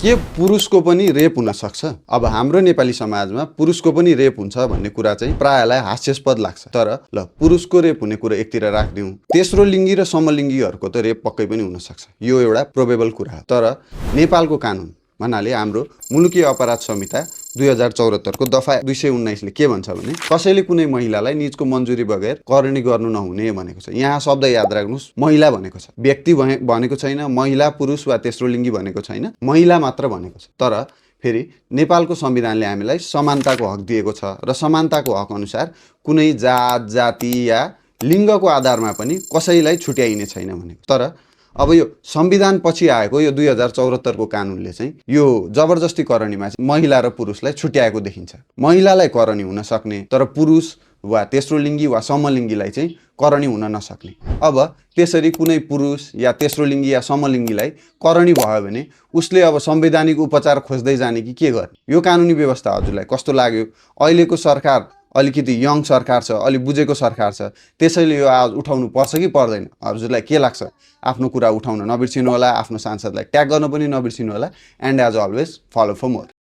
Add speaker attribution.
Speaker 1: के पुरुषको पनि रेप हुन सक्छ? अब हाम्रो नेपाली समाजमा पुरुषको पनि रेप हुन्छ भन्ने कुरा चाहिँ प्रायलाई हास्यास्पद लाग्छ। तर ल पुरुषको रेप हुने कुरा एकतिर राख्दिउँ, तेस्रो लिङ्गी र समलिङ्गीहरूको त रेप पक्कै पनि हुन सक्छ। यो एउटा प्रोबेबल कुरा हो। तर नेपालको कानुन भन्नाले हाम्रो मुलुकी अपराध संहिता 2074 को दफा 219 ले के भन्छ भने कसैले कुनै महिलालाई निजको मन्जुरी बगैर करणी गर्नु नहुने भनेको छ। यहाँ शब्द याद राख्नुस्, महिला भनेको छ, व्यक्ति भनेको छैन, महिला पुरुष वा तेस्रो लिङ्गी भनेको छैन, महिला मात्र भनेको छ। तर फेरि नेपालको संविधानले हामीलाई समानताको हक दिएको छ र समानताको हक अनुसार कुनै जात जाति या लिङ्गको आधारमा पनि कसैलाई छुट्याइने छैन भनेको। तर अब यो संविधान पछि आएको यो 2074 को कानुनले चाहिँ यो जबरजस्ती करणीमा महिला र पुरुषलाई छुट्याएको देखिन्छ। महिलालाई करणी हुन सक्ने तर पुरुष वा तेस्रो लिङ्गी वा समलिङ्गीलाई चाहिँ करणी हुन नसक्ने। अब त्यसरी कुनै पुरुष या तेस्रो लिङ्गी या समलिङ्गीलाई करणी भयो भने उसले अब संवैधानिक उपचार खोज्दै जाने कि के गर्ने? यो कानुनी व्यवस्था हजुरलाई कस्तो लाग्यो? अहिलेको सरकार अलिकति यङ सरकार छ, अलि बुझेको सरकार छ, त्यसैले यो आवाज उठाउनु पर्छ कि पर्दैन? हजुरलाई के लाग्छ? आफ्नो कुरा उठाउन नबिर्सिनु होला, आफ्नो सांसदलाई ट्याग गर्न पनि नबिर्सिनु होला। And as always follow for more.